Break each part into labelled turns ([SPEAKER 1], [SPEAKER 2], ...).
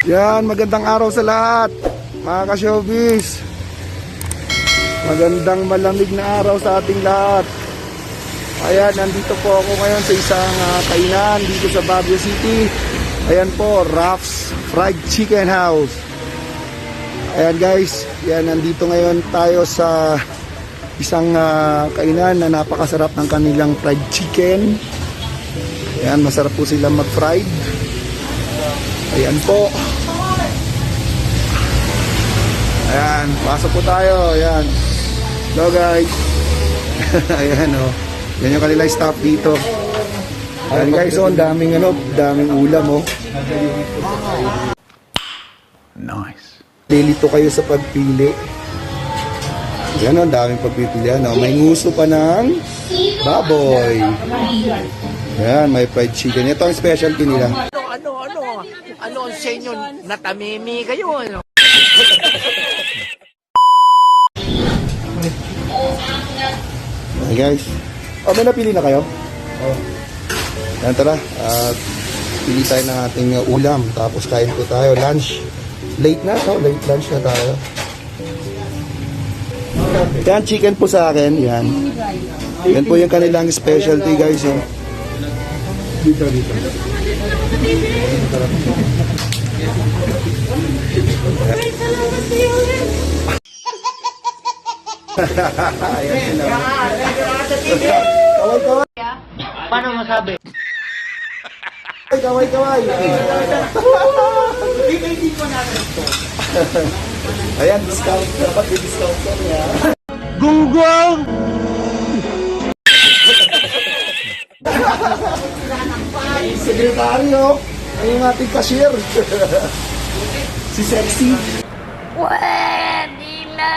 [SPEAKER 1] Yan, magandang araw sa lahat, mga ka-showbiz. Magandang malamig na araw sa ating lahat. Ayan, nandito po ako ngayon sa isang kainan dito sa Baguio City. Ayan po, Raff's Fried Chicken House. Ayan guys, yan, nandito ngayon tayo sa isang kainan na napakasarap ng kanilang fried chicken. Ayan, masarap po sila mag-fried. Ayan po. Ayan, pasok po tayo. Ayan. Hello guys. Ayan o. Yan yung kanilang staff dito. Ayan guys, oh, daming ulam oh. Nice. Lilito kayo sa pagpili. Yan o, daming pagpipilian oh. May nguso pa ng baboy. Ayan, may fried chicken. Ito ang specialty nila.
[SPEAKER 2] Ano sa inyo? Natamimi kayo, ano?
[SPEAKER 1] Hey guys. Oh, may napili na kayo? Oh. Yan, tara. Pili tayo ng ating ulam. Tapos kain po tayo. Lunch. Late na to. Late lunch na tayo. Yan, chicken po sa akin. Yan. Yan po yung kanilang specialty guys. Oh. Dito. Kaway.
[SPEAKER 2] Paano masabi?
[SPEAKER 1] Kaway.
[SPEAKER 2] Hindi ko natin ito.
[SPEAKER 1] Ayan, discount. Dapat may discount ko niya.
[SPEAKER 2] Gunggong!
[SPEAKER 1] Sekretaryo, ay yung ating cashier. Si Sexy.
[SPEAKER 3] Pwede na!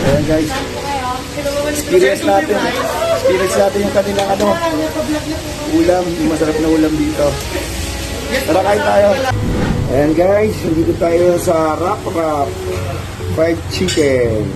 [SPEAKER 1] Ayan guys, experience natin yung kanilang ulam, yung masarap na ulam dito. Tara, kain tayo. Ayan guys, dito tayo sa Raff Fried Chicken.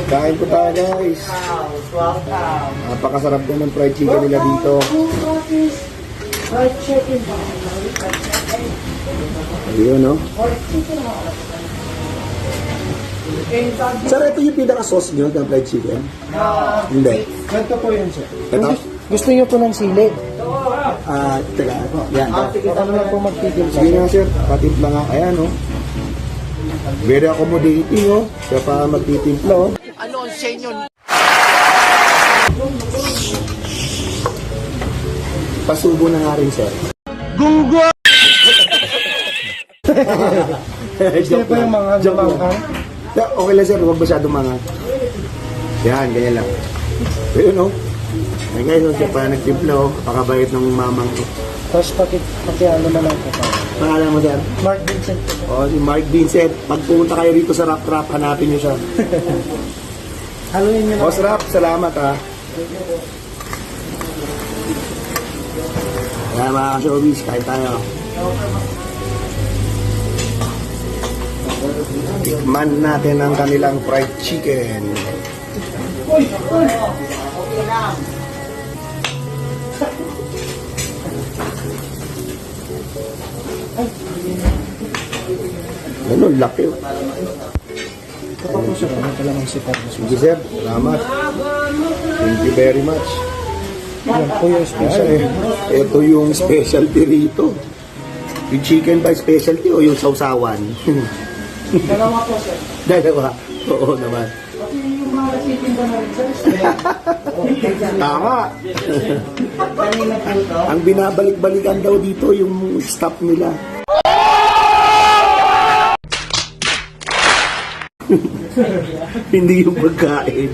[SPEAKER 1] Kain po tayo guys. Napakasarap din ng fried chicken nila dito. Ayun no. Sir, ito yung pinaka-sauce nyo ng fried chicken? Hindi.
[SPEAKER 4] Ito po yun, sir.
[SPEAKER 1] Ito?
[SPEAKER 4] Gusto niyo po ng sili?
[SPEAKER 1] Teka. Yan.
[SPEAKER 4] Ano na po magpipil sa
[SPEAKER 1] Sige nga sir, patimpla nga. Ayan no. Very accommodating oh. Kaya pa magtitimpla oh.
[SPEAKER 2] Ano sa inyo?
[SPEAKER 1] Pasubo na nga rin sir.
[SPEAKER 2] Gunggong!
[SPEAKER 4] Gusto niyo po yung mga lumangkang?
[SPEAKER 1] Okay lang sir, huwag masyadong mga. Yan, ganyan lang. Ayun oh. Ay guys, siya pa nagtimpla oh. Pakabait ng mamang ko.
[SPEAKER 4] Tapos pakiano na lang po pa.
[SPEAKER 1] Pangalan mo sir?
[SPEAKER 4] Mark Vincent po.
[SPEAKER 1] Oh, si Mark Vincent. Pag pumunta kayo rito sa Raff, hanapin niyo siya.
[SPEAKER 4] Haluin niyo na.
[SPEAKER 1] Boss Raff, salamat ha. Kaya mga ka-showbiz, kain tayo. Tikman natin ang kanilang fried chicken. Ano, laki.
[SPEAKER 4] Kapag po siya, ano pala ng sipat.
[SPEAKER 1] Sige sir, salamat. Thank you very much.
[SPEAKER 4] Yan po yung special.
[SPEAKER 1] Ito yung specialty rito. Yung chicken ba specialty o yung sausawan?
[SPEAKER 4] Dalawa po, sir.
[SPEAKER 1] Dalawa. Oo naman.
[SPEAKER 4] Yung mga chicken ba na rin, sir?
[SPEAKER 1] Tama.
[SPEAKER 4] Kanina po ito.
[SPEAKER 1] Ang binabalik-balikan daw dito yung staff nila. Hindi yung pagkain.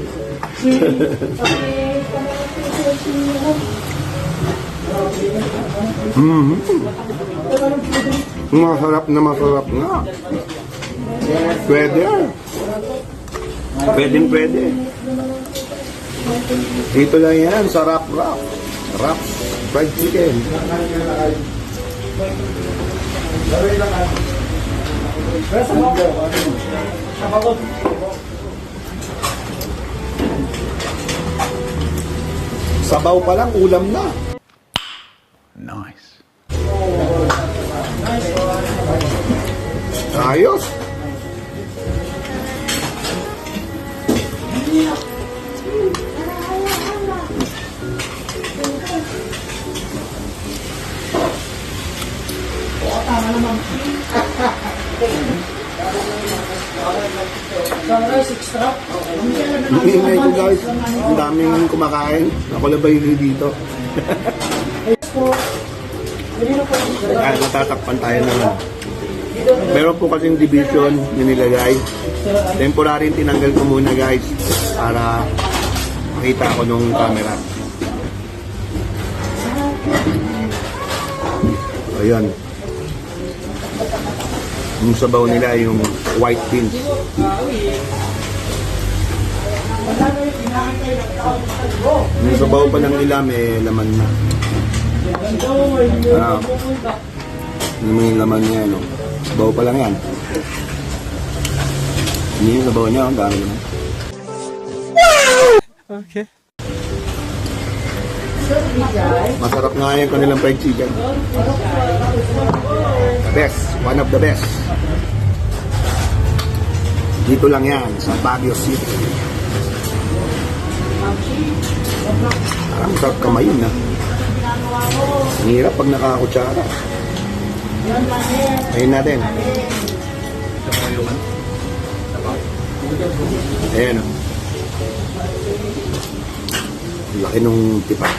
[SPEAKER 1] Masarap nga. Pwede. Pwede. Dito lang yan sa Raff Fried Chicken. Sabaw pa lang, ulam na.
[SPEAKER 5] Nice.
[SPEAKER 1] Ayos.
[SPEAKER 4] Sunrise extra.
[SPEAKER 1] Ingay ko guys. Ang daming kumakain. Ako lang ba yung dito? Ay, natatakpan tayo naman. Meron po kasing division na nilagay. Temporary tinanggal ko muna guys para makita ko nung camera. Ayan. Yung sabaw nila yung white beans. Yung sabaw pa lang nila may laman na. Ah, may laman niya, no? Sabaw pa lang yan. Hindi yung sabaw niya, ang dami naman.
[SPEAKER 5] Okay.
[SPEAKER 1] Masarap nga yung kanilang fried chicken. The best, one of the best. Dito lang yan, sa Baguio City. Parang sarap kamayin na. Ang hirap pag nakakutsara. Ayun natin. Ayan o. Laki nung tipak.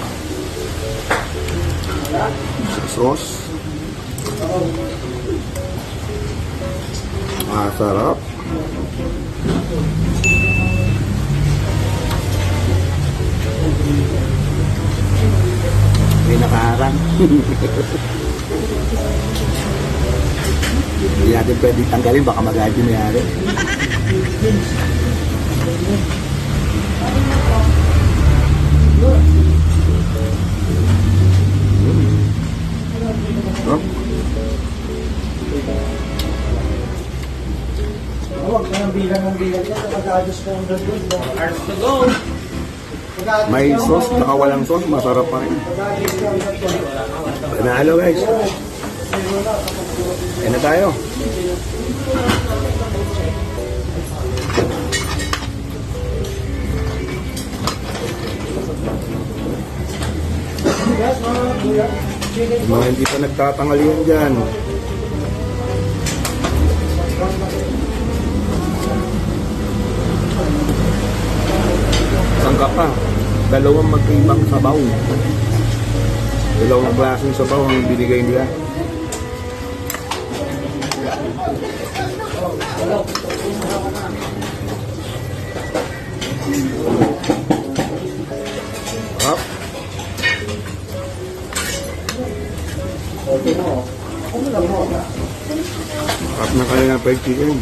[SPEAKER 1] Sauce. Masarap. May nakaharang. Hindi natin pwede tanggalin, baka magalit yung mayari. Oh.
[SPEAKER 4] Huwag ka nang bilang ng bilang yan. Pag-adjust ko ang doon.
[SPEAKER 2] Hours to go.
[SPEAKER 1] May sauce, baka walang sauce, masarap pa rin. Panalo guys. Kaya na tayo. Yung mga hindi pa nagtatangalian dyan. Sangka pa. Dalawang magkaibang sabaw. Dalawang klaseng sabaw ang binigay nila. Up. Up na kaya ng fried chicken.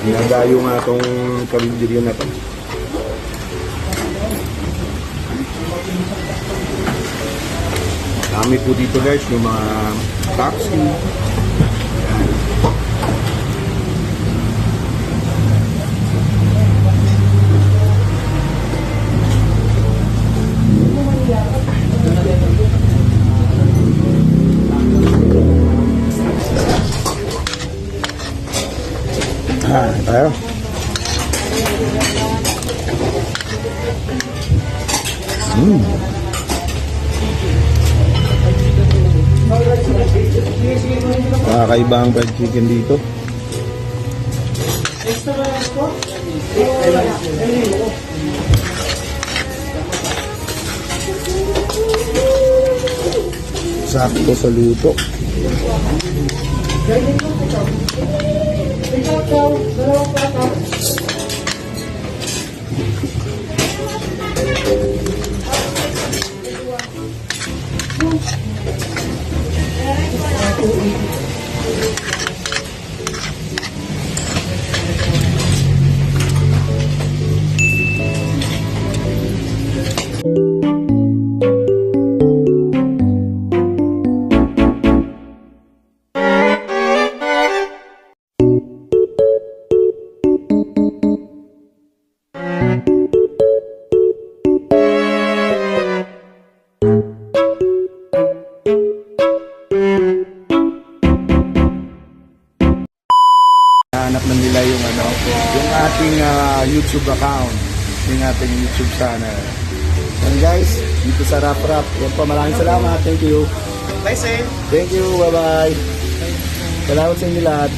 [SPEAKER 1] Nadayo nga itong karinderya na to. Dami po dito guys, yung mga taxi. Yan. Tayo. Kakaiba ang fried chicken dito. Sakto sa luto. ating YouTube account, yung ating YouTube channel. And guys, dito sa Rap Rap, yan po, maraming salamat. Thank you.
[SPEAKER 4] Bye, Sen.
[SPEAKER 1] Thank you, bye-bye. Salamat sa inyo lahat.